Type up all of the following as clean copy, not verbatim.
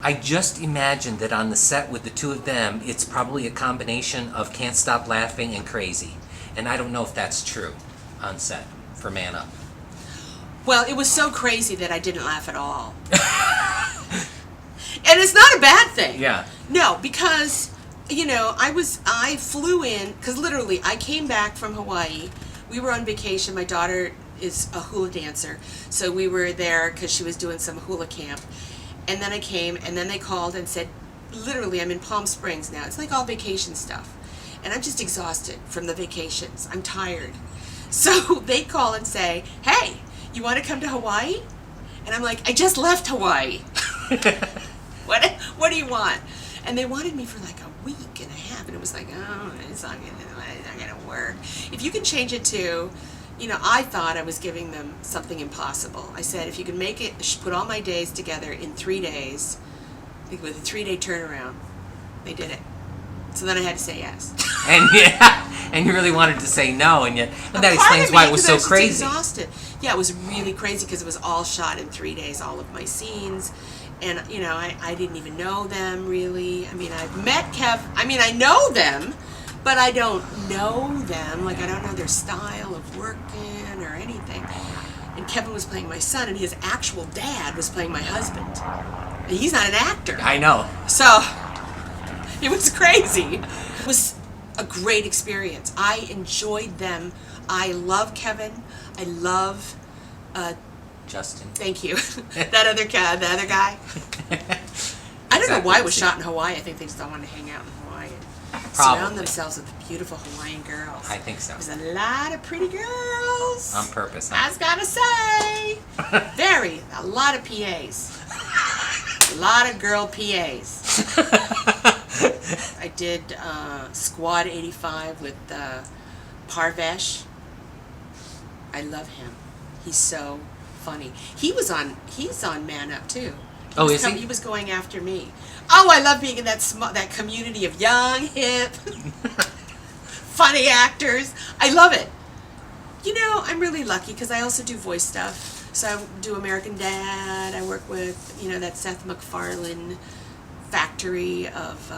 I just imagine that on the set with the two of them, it's probably a combination of Can't Stop Laughing and Crazy. And I don't know if that's true on set for Man Up. Well, it was so crazy that I didn't laugh at all. And it's not a bad thing. Yeah. No, because, you know, I flew in, because literally I came back from Hawaii. We were on vacation. My daughter is a hula dancer. So we were there because she was doing some hula camp. And then I came, and then they called and said, literally, I'm in Palm Springs now. It's like all vacation stuff. And I'm just exhausted from the vacations. I'm tired. So they call and say, hey, you want to come to Hawaii? And I'm like, I just left Hawaii. What do you want? And they wanted me for like a week and a half. And it was like, oh, it's not going to work. If you can change it to, you know, I thought I was giving them something impossible. I said, if you can make it, put all my days together in 3 days, with a 3-day turnaround, they did it. So then I had to say yes. And yeah, and you really wanted to say no, and yet that explains why it was so crazy. Exhausted. Yeah, it was really crazy because it was all shot in 3 days, all of my scenes. And, you know, I didn't even know them, really. I mean, I've met Kev. I mean, I know them, but I don't know them. Like, I don't know their style of working or anything. And Kevin was playing my son, and his actual dad was playing my husband. And he's not an actor. I know. So, it was crazy. It was a great experience. I enjoyed them. I love Kevin. I love... Justin. Thank you. The other guy. I don't know why it was shot in Hawaii. I think they just don't want to hang out in Hawaii and surround themselves with beautiful Hawaiian girls. I think so. There's a lot of pretty girls. On purpose. I was gotta say. A lot of PAs. A lot of girl PAs. I did Squad 85 with Parvesh. I love him. He's so funny. He's on Man Up too. Is he? He was going after me. Oh, I love being in that community of young, hip, funny actors. I love it. You know, I'm really lucky because I also do voice stuff. So I do American Dad. I work with, you know, that Seth MacFarlane factory of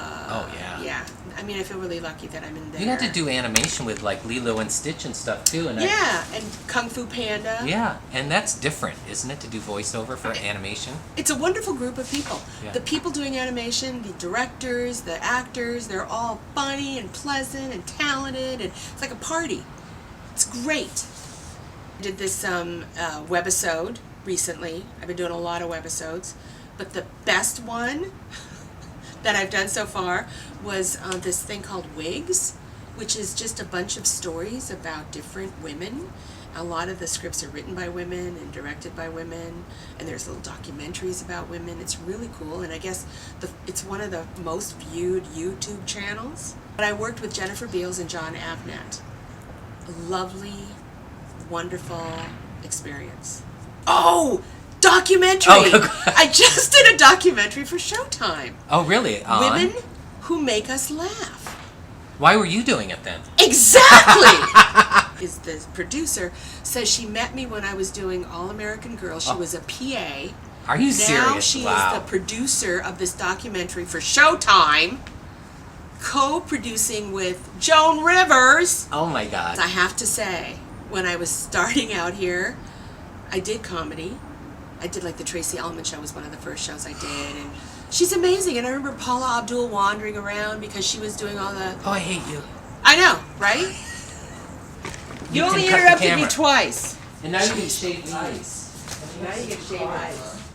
yeah. I mean, I feel really lucky that I'm in there. You got to do animation with like Lilo and Stitch and stuff too, and and Kung Fu Panda. Yeah, and that's different, isn't it, to do voiceover for animation? It's a wonderful group of people. Yeah. The people doing animation, the directors, the actors, they're all funny and pleasant and talented, and it's like a party. It's great. I did this webisode recently. I've been doing a lot of webisodes, but the best one that I've done so far was this thing called Wigs, which is just a bunch of stories about different women. A lot of the scripts are written by women and directed by women, and there's little documentaries about women. It's really cool, and I guess it's one of the most viewed YouTube channels. But I worked with Jennifer Beals and John Avnet. A lovely, wonderful experience. Oh! Documentary! Oh, I just did a documentary for Showtime. Oh, really? Women who make us laugh. Why were you doing it then? Exactly! Is the producer says she met me when I was doing All American Girl. She was a PA. Are you serious? Now she is the producer of this documentary for Showtime, co-producing with Joan Rivers. Oh my God. I have to say, when I was starting out here, I did comedy. I did like the Tracy Ullman show was one of the first shows I did, and she's amazing. And I remember Paula Abdul wandering around because she was doing all the... Oh, I hate you. I know, right? You only interrupted me twice. And now you can shave ice. Now you can shave ice.